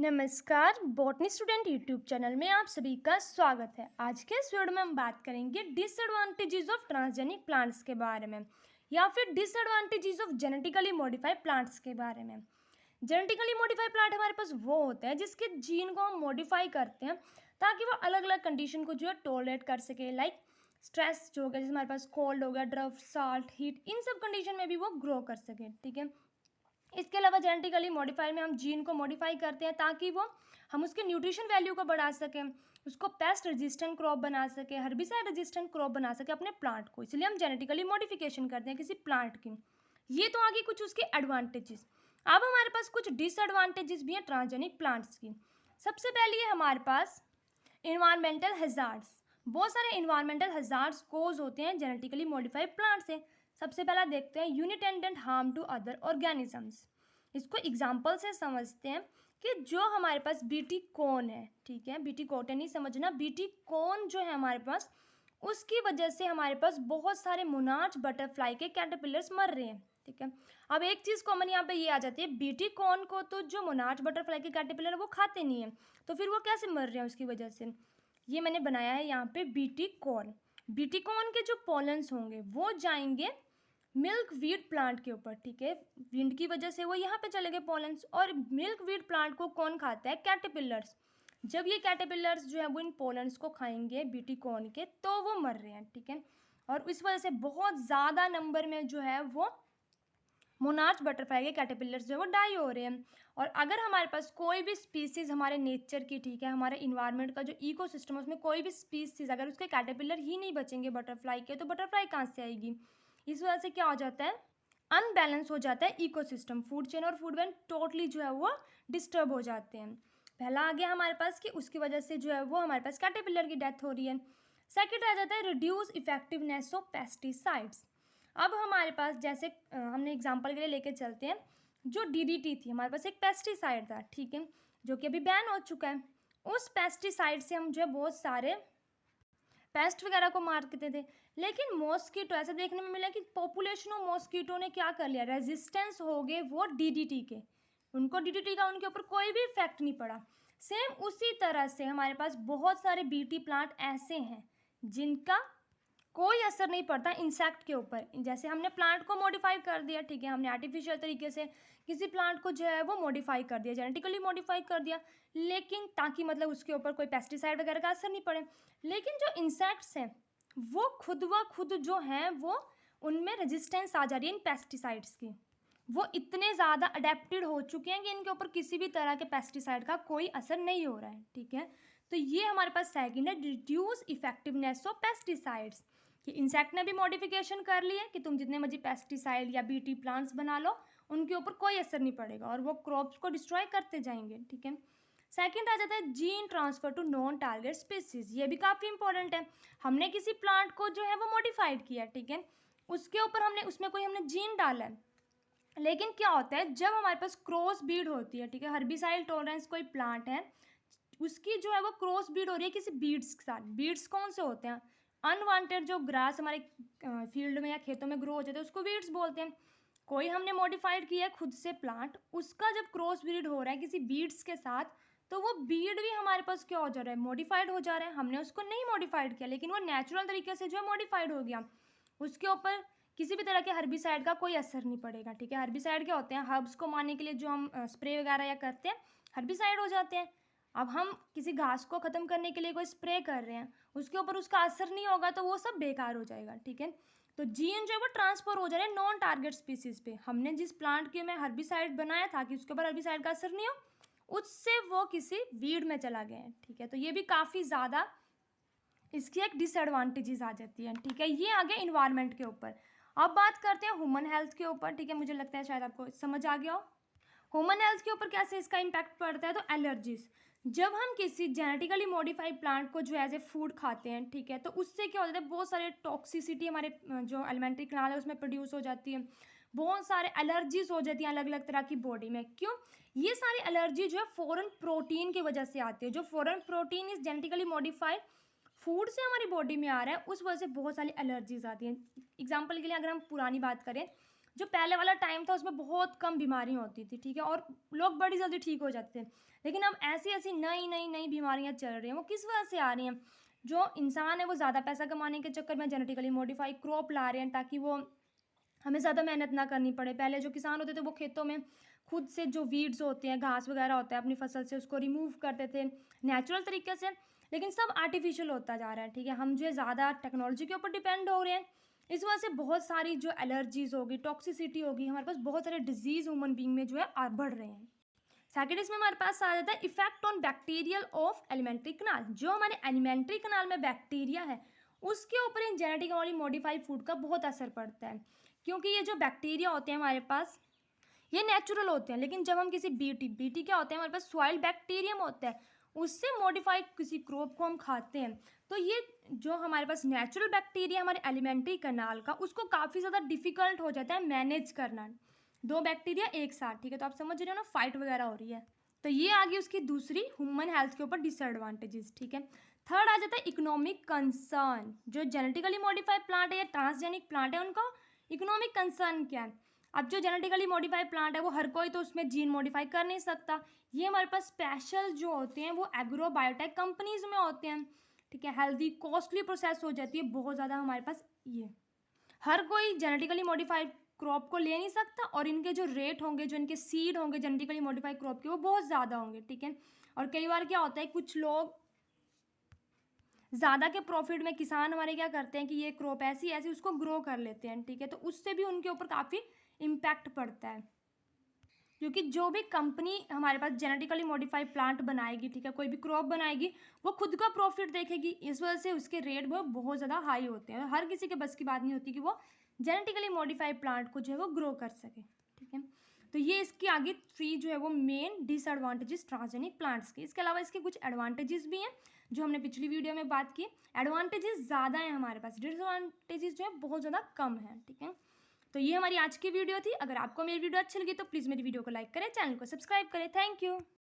नमस्कार, botany student YouTube channel में आप सभी का स्वागत है। आज के इस वीडियो में हम बात करेंगे डिसएडवांटेजेस ऑफ ट्रांसजेनिक प्लांट्स के बारे में या फिर disadvantages of genetically modified plants के बारे में। जेनेटिकली मॉडिफाइड प्लांट हमारे पास वो होते हैं जिसके जीन को हम मॉडिफाई करते हैं ताकि वो अलग अलग कंडीशन को जो है टॉलरेट कर सके, लाइक स्ट्रेस जो हो गया, जैसे हमारे पास कोल्ड हो गया, ड्रफ, साल्ट, हीट, इन सब कंडीशन में भी वो ग्रो कर सके। ठीक है, इसके अलावा जेनेटिकली मॉडिफाई में हम जीन को मॉडिफाई करते हैं ताकि वो हम उसके न्यूट्रिशन वैल्यू को बढ़ा सकें, उसको पेस्ट रेजिस्टेंट क्रॉप बना सके, हर्बिसाइड रेजिस्टेंट क्रॉप बना सके अपने प्लांट को। इसलिए हम जेनेटिकली मॉडिफिकेशन करते हैं किसी प्लांट की। ये तो आगे कुछ उसके एडवांटेजेस। अब हमारे पास कुछ डिसएडवांटेजेस भी हैं ट्रांसजेनिक प्लांट्स की। सबसे पहले है हमारे पास इन्वायरमेंटल हैजार्ड्स। बहुत सारे इन्वायरमेंटल हैजार्ड्स कोज होते हैं जेनेटिकली मॉडिफाइड प्लांट से। सबसे पहला देखते हैं यूनिटेंडेंट हार्म टू अदर ऑर्गेनिजम्स। इसको एग्जाम्पल से समझते हैं कि जो हमारे पास बीटी कॉर्न है, ठीक है, बीटी कॉटन नहीं समझना, बीटी कॉर्न जो है हमारे पास, उसकी वजह से हमारे पास बहुत सारे मोनार्च बटरफ्लाई के कैटरपिलर्स मर रहे हैं। ठीक है, अब एक चीज़ कॉमन यहाँ पे ये आ जाती है, बीटी कॉर्न को तो जो मोनार्च बटरफ्लाई के कैटरपिलर वो खाते नहीं है, तो फिर वो कैसे मर रहे हैं उसकी वजह से। ये मैंने बनाया है यहाँ पे बीटी कॉर्न। बीटी कॉर्न के जो पॉलन्स होंगे वो जाएंगे मिल्क वीड प्लांट के ऊपर। ठीक है, विंड की वजह से वो यहाँ पे चले गए पॉलन्स, और मिल्क वीड प्लांट को कौन खाता है? कैटरपिलर्स। जब ये कैटरपिलर्स जो है वो इन पॉलन्स को खाएंगे बीटी कॉर्न के, तो वो मर रहे हैं। ठीक है, और इस वजह से बहुत ज़्यादा नंबर में जो है वो मोनार्च बटरफ्लाई के कैटरपिलर्स जो है वो डाई हो रहे हैं। और अगर हमारे पास कोई भी स्पीसीज़ हमारे नेचर की, ठीक है, हमारे इन्वायरमेंट का जो इकोसिस्टम है उसमें कोई भी स्पीसीज़ अगर उसके कैटरपिलर ही नहीं बचेंगे बटरफ्लाई के, तो बटरफ्लाई कहाँ से आएगी? इस वजह से क्या हो जाता है, अनबैलेंस हो जाता है इकोसिस्टम, फूड चेन और फूड वैन टोटली जो है वो डिस्टर्ब हो जाते हैं। पहला आ गया हमारे पास कि उसकी वजह से जो है वो हमारे पास कैटरपिलर की डेथ हो रही है। सेकेंड आ जाता है रिड्यूस इफेक्टिवनेस ऑफ पेस्टिसाइड्स। अब हमारे पास जैसे हमने एग्जांपल के लिए लेके चलते हैं, जो डीडीटी थी हमारे पास एक पेस्टिसाइड था, ठीक है, जो कि अभी बैन हो चुका है। उस पेस्टिसाइड से हम जो है बहुत सारे पेस्ट वगैरह को मारते थे, लेकिन मॉस्किटो ऐसा देखने में मिला कि पॉपुलेशन ऑफ मॉस्किटो ने क्या कर लिया, रेजिस्टेंस हो गए वो डीडीटी के, उनको डीडीटी का उनके ऊपर कोई भी इफेक्ट नहीं पड़ा। सेम उसी तरह से हमारे पास बहुत सारे बीटी प्लांट ऐसे हैं जिनका कोई असर नहीं पड़ता इंसेक्ट के ऊपर। जैसे हमने प्लांट को मॉडिफाई कर दिया, ठीक है, हमने आर्टिफिशियल तरीके से किसी प्लांट को जो है वो मॉडिफाई कर दिया, जेनेटिकली मॉडिफाई कर दिया, लेकिन ताकि मतलब उसके ऊपर कोई पेस्टिसाइड वगैरह का असर नहीं पड़े। लेकिन जो इंसेक्ट्स हैं वो खुद व खुद जो हैं वो उनमें रेजिस्टेंस आ जा रही है इन पेस्टिसाइड्स की। वो इतने ज़्यादा अडेप्टेड हो चुके हैं कि इनके ऊपर किसी भी तरह के पेस्टिसाइड का कोई असर नहीं हो रहा है। ठीक है, तो ये हमारे पास सेकंड है, रिड्यूस इफेक्टिवनेस ऑफ पेस्टिसाइड्स, कि इंसेक्ट ने भी मॉडिफिकेशन कर ली है कि तुम जितने मर्जी पेस्टिसाइड या बीटी प्लांट्स बना लो, उनके ऊपर कोई असर नहीं पड़ेगा और वो क्रॉप्स को डिस्ट्रॉय करते जाएंगे। ठीक है, सेकंड आ जाता है gene transfer to non target species. ये भी काफ़ी इंपॉर्टेंट है। हमने किसी प्लांट को जो है वो मॉडिफाइड किया, ठीक है, उसके ऊपर हमने उसमें कोई हमने जीन डाला है, लेकिन क्या होता है जब हमारे पास क्रॉस बीड होती है, ठीक है, हर्बिसाइड टॉलरेंस कोई प्लांट है, उसकी जो है वो क्रॉस बीड हो रही है किसी बीड्स के साथ। बीड्स कौन से होते हैं? अनवांटेड जो ग्रास हमारे फील्ड में या खेतों में ग्रो हो जाते हैं उसको वीड्स बोलते हैं। कोई हमने मॉडिफाइड किया है खुद से प्लांट, उसका जब क्रॉस ब्रीड हो रहा है किसी बीड्स के साथ, तो वो बीड भी हमारे पास क्या हो जा रहा है, मॉडिफाइड हो जा रहा है। हमने उसको नहीं मॉडिफाइड किया, लेकिन वो नेचुरल तरीके से जो है मॉडिफाइड हो गया, उसके ऊपर किसी भी तरह के हर्बिसाइड का कोई असर नहीं पड़ेगा। ठीक है, हर्बिसाइड क्या होते हैं? हर्ब्स को मारने के लिए जो हम स्प्रे वगैरह या करते हैं, हर्बिसाइड हो जाते हैं। अब हम किसी घास को ख़त्म करने के लिए कोई स्प्रे कर रहे हैं, उसके ऊपर उसका असर नहीं होगा तो वो सब बेकार हो जाएगा। ठीक है, तो जीन जो है वो ट्रांसफर हो जा रहे हैं नॉन टारगेट स्पीसीज पे। हमने जिस प्लांट के में हर्बिसाइड बनाया था कि उसके ऊपर हर्बिसाइड का असर नहीं हो, उससे वो किसी वीड में चला गया है। ठीक है, तो ये भी काफ़ी ज़्यादा इसकी एक डिसएडवांटेजेस आ जाती है। ठीक है, ये आ गया इन्वायरमेंट के ऊपर। अब बात करते हैं ह्यूमन हेल्थ के ऊपर। ठीक है, मुझे लगता है शायद आपको समझ आ गया हो ह्यूमन हेल्थ के ऊपर कैसे इसका इम्पैक्ट पड़ता है। तो एलर्जीज, जब हम किसी जेनेटिकली मॉडिफाइड प्लांट को जो एज ए फूड खाते हैं, ठीक है, तो उससे क्या हो जाता है, बहुत सारे टॉक्सिसिटी हमारे जो एलिमेंट्री कैनाल है उसमें प्रोड्यूस हो जाती है, बहुत सारे एलर्जीज हो जाती हैं अलग अलग तरह की बॉडी में। क्यों? ये सारी एलर्जी जो है फॉरेन प्रोटीन की वजह से आती है। जो foreign protein is genetically modified food से हमारी बॉडी में आ रहा है, उस वजह से बहुत सारी एलर्जीज आती हैं। एग्जाम्पल के लिए अगर हम पुरानी बात करें जो पहले वाला टाइम था उसमें बहुत कम बीमारियाँ होती थी, ठीक है, और लोग बड़ी जल्दी ठीक हो जाते थे। लेकिन अब ऐसी ऐसी नई नई नई बीमारियाँ चल रही हैं, वो किस वजह से आ रही हैं? जो इंसान है वो ज़्यादा पैसा कमाने के चक्कर में जेनेटिकली मॉडिफाई क्रॉप ला रहे हैं, ताकि वो हमें ज़्यादा मेहनत ना करनी पड़े। पहले जो किसान होते थे वो खेतों में खुद से जो वीड्स होते हैं, घास वगैरह होता है, अपनी फसल से उसको रिमूव करते थे नेचुरल तरीके से। लेकिन सब आर्टिफिशियल होता जा रहा है, ठीक है। हम जो है ज़्यादा टेक्नोलॉजी के ऊपर डिपेंड हो रहे हैं। इस वजह से बहुत सारी जो एलर्जीज होगी, टॉक्सिसिटी होगी, हमारे पास बहुत सारे डिजीज़ ह्यूमन बीइंग में जो है बढ़ रहे हैं। सेकेंड इसमें हमारे पास आ जाता है effect on bacterial of elementary कनाल। जो हमारे एलिमेंट्री कनाल में बैक्टीरिया है उसके ऊपर इन जेनेटिकली मॉडिफाइड फूड का बहुत असर पड़ता है, क्योंकि ये जो बैक्टीरिया होते हैं हमारे पास ये नेचुरल होते हैं। लेकिन जब हम किसी बीटी क्या होते हैं, हमारे पास सॉइल बैक्टीरियम होता है, उससे मॉडिफाइड किसी क्रॉप को हम खाते हैं, तो ये जो हमारे पास नेचुरल बैक्टीरिया हमारे एलिमेंट्री कनाल का, उसको काफ़ी ज़्यादा डिफिकल्ट हो जाता है मैनेज करना। दो बैक्टीरिया एक साथ, ठीक है, तो आप समझ रहे हो ना, फाइट वगैरह हो रही है। तो ये आ गई उसकी दूसरी ह्यूमन हेल्थ के ऊपर डिसएडवांटेजेस, ठीक है। थर्ड आ जाता है इकोनॉमिक कंसर्न। जो जेनेटिकली मॉडिफाइड प्लांट है या ट्रांसजेनिक प्लांट है, उनका इकोनॉमिक कंसर्न क्या है? अब जो जेनेटिकली मॉडिफाइड प्लांट है वो हर कोई तो उसमें जीन मॉडिफाई कर नहीं सकता। ये हमारे पास स्पेशल जो होते हैं वो एग्रो बायोटेक कंपनीज में होते हैं, ठीक है। हेल्दी कॉस्टली प्रोसेस हो जाती है बहुत ज़्यादा हमारे पास। ये हर कोई जेनेटिकली मॉडिफाइड क्रॉप को ले नहीं सकता, और इनके जो रेट होंगे, जो इनके सीड होंगे जेनेटिकली मॉडिफाइड क्रॉप के, वो बहुत ज़्यादा होंगे, ठीक है। और कई बार क्या होता है, कुछ लोग ज़्यादा के प्रॉफिट में किसान हमारे क्या करते हैं कि ये क्रॉप ऐसी ऐसी उसको ग्रो कर लेते हैं, ठीक है, तो उससे भी उनके ऊपर काफ़ी इम्पैक्ट पड़ता है। क्योंकि जो भी कंपनी हमारे पास जेनेटिकली मॉडिफाइड प्लांट बनाएगी, ठीक है, कोई भी क्रॉप बनाएगी, वो खुद का प्रॉफिट देखेगी। इस वजह से उसके रेट वो बहुत ज़्यादा हाई होते हैं। हर किसी के बस की बात नहीं होती कि वो जेनेटिकली मॉडिफाइड प्लांट को जो है वो ग्रो कर सके, ठीक है। तो ये इसकी आगे थ्री जो है वो मेन डिसएडवांटेजेस ट्रांसजेनिक प्लांट्स के। इसके अलावा इसके कुछ एडवांटेजेस भी हैं जो हमने पिछली वीडियो में बात की। एडवांटेजेस ज़्यादा हैं हमारे पास, डिसएडवांटेजेस जो है बहुत ज़्यादा कम है, ठीक है। तो ये हमारी आज की वीडियो थी। अगर आपको मेरी वीडियो अच्छी लगी तो प्लीज़ मेरी वीडियो को लाइक करें, चैनल को सब्सक्राइब करें। Thank you.